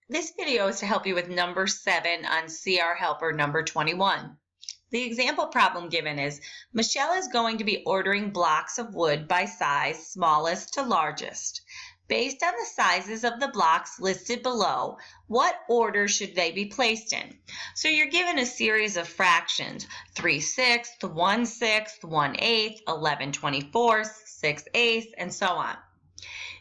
This video is to help you with number 7 on CR Helper number 21. The example problem given is Michelle is going to be ordering blocks of wood by size, smallest to largest. Based on the sizes of the blocks listed below, what order should they be placed in? So you're given a series of fractions, 3/6, 1/6, 1/8, 11/24, 6/8, and so on.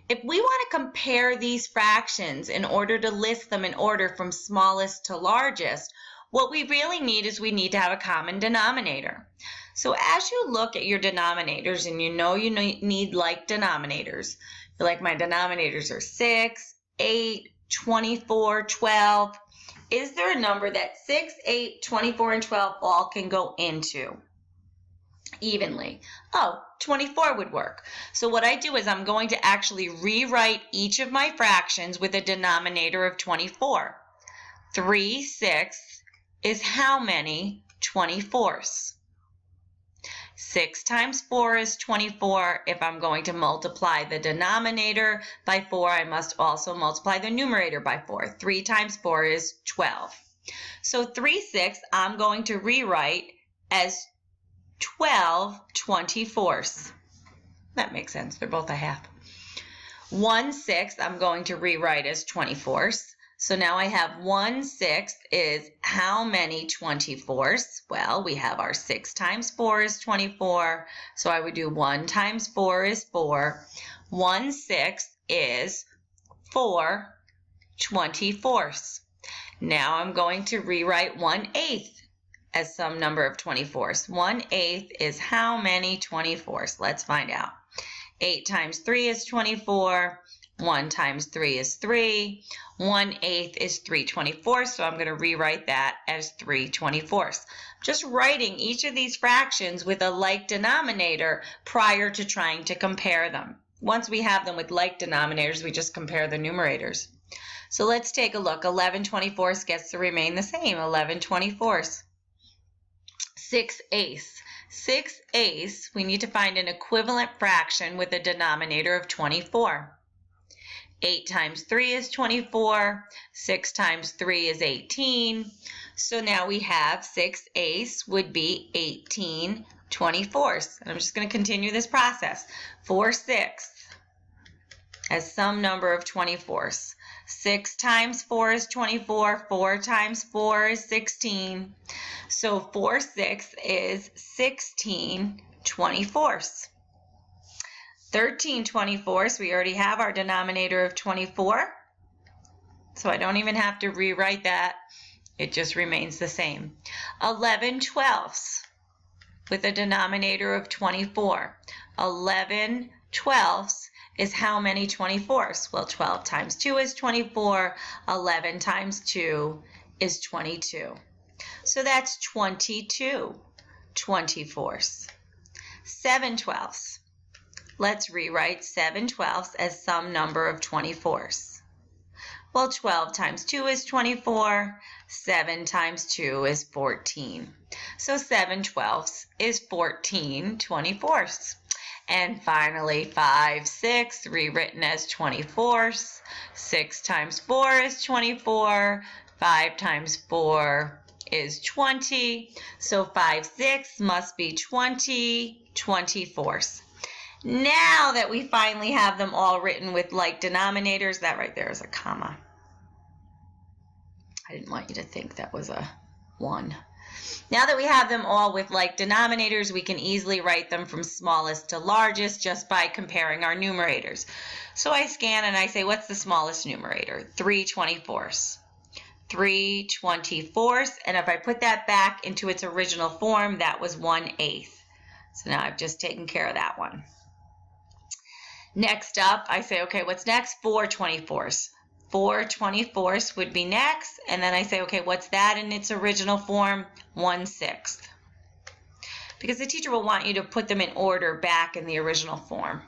If we want to compare these fractions in order to list them in order from smallest to largest, what we really need is we need to have a common denominator. So as you look at your denominators, and you know you need like denominators, like my denominators are 6, 8, 24, 12. Is there a number that 6, 8, 24, and 12 all can go into evenly? Oh, 24 would work. So what I do is I'm going to actually rewrite each of my fractions with a denominator of 24. 3/6 is how many 24ths? 6 times 4 is 24. If I'm going to multiply the denominator by 4, I must also multiply the numerator by 4. 3 times 4 is 12. So 3/6 I'm going to rewrite as 12 24ths. That makes sense. They're both a half. 1/6 I'm going to rewrite as 24ths. So now I have 1/6 is how many 24ths? Well, we have our 6 times 4 is 24. So I would do 1 times 4 is 4. 1/6 is 4 24ths. Now I'm going to rewrite 1/8 as some number of 24ths. 1/8 is how many 24ths? Let's find out. 8 times 3 is 24. 1 times 3 is 3. 1/8 is 3 24ths, so I'm going to rewrite that as 3 24ths. Just writing each of these fractions with a like denominator prior to trying to compare them. Once we have them with like denominators, we just compare the numerators. So let's take a look. 11 24ths gets to remain the same. 11 24ths. 6/8. 6/8, we need to find an equivalent fraction with a denominator of 24. 8 times 3 is 24. 6 times 3 is 18. So now we have 6/8 would be 18 24ths. And I'm just going to continue this process. 4/6 as some number of 24ths. 6 times 4 is 24. 4 times 4 is 16. So 4/6 is 16 24ths. 13 24ths, we already have our denominator of 24. So I don't even have to rewrite that. It just remains the same. 11 12ths with a denominator of 24. 11 12ths is how many 24ths? Well, 12 times 2 is 24. 11 times 2 is 22. So that's 22 24ths. 7 12ths. Let's rewrite 7 12ths as some number of 24ths. Well, 12 times 2 is 24. 7 times 2 is 14. So 7 12ths is 14 24ths. And finally, 5/6, rewritten as 24ths. 6 times 4 is 24. 5 times 4 is 20. So 5/6 must be 20 24ths. Now that we finally have them all written with like denominators, that right there is a comma. I didn't want you to think that was a 1. Now that we have them all with like denominators, we can easily write them from smallest to largest just by comparing our numerators. So I scan and I say, what's the smallest numerator? 3 24ths. 3 24ths, and if I put that back into its original form, that was 1/8. So now I've just taken care of that one. Next up, I say, okay, what's next? 4 24ths. 4 24ths would be next, and then I say, okay, what's that in its original form? 1/6. Because the teacher will want you to put them in order back in the original form.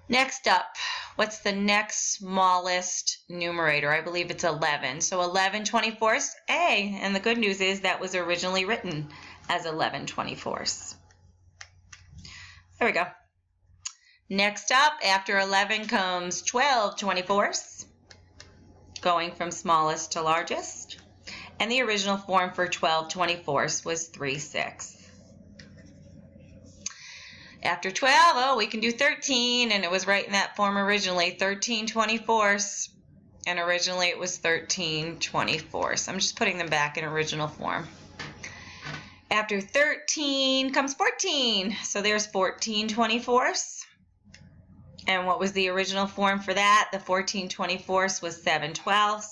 Next up, what's the next smallest numerator? I believe it's 11. So 11 24ths, A. And the good news is that was originally written as 11 24ths. There we go. Next up, after 11 comes 12 24ths. going from smallest to largest. And the original form for 12/24 was 3/6. After 12, oh, we can do 13, and it was right in that form originally, 13/24. And originally it was 13/24. I'm just putting them back in original form. After 13 comes 14. So there's 14/24. And what was the original form for that? The 14/24 was 7/12.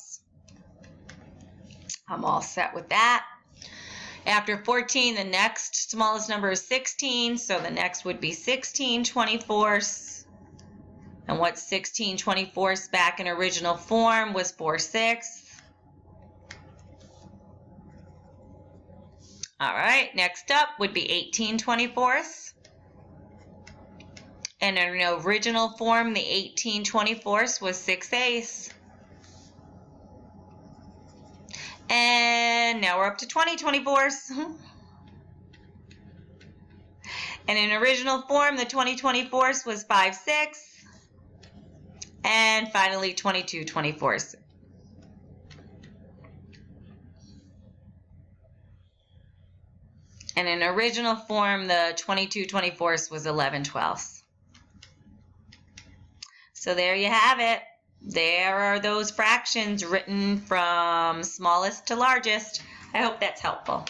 I'm all set with that. After 14, the next smallest number is 16. So the next would be 16/24. And what's 16/24 back in original form was 4/6. All right, next up would be 18/24. And in an original form, the 18/24 was 6/8. And now we're up to 20/24. And in original form, the 20/24 was 5/6. And finally, 22/24. And in original form, the 22/24 was 11/12. So there you have it. There are those fractions written from smallest to largest. I hope that's helpful.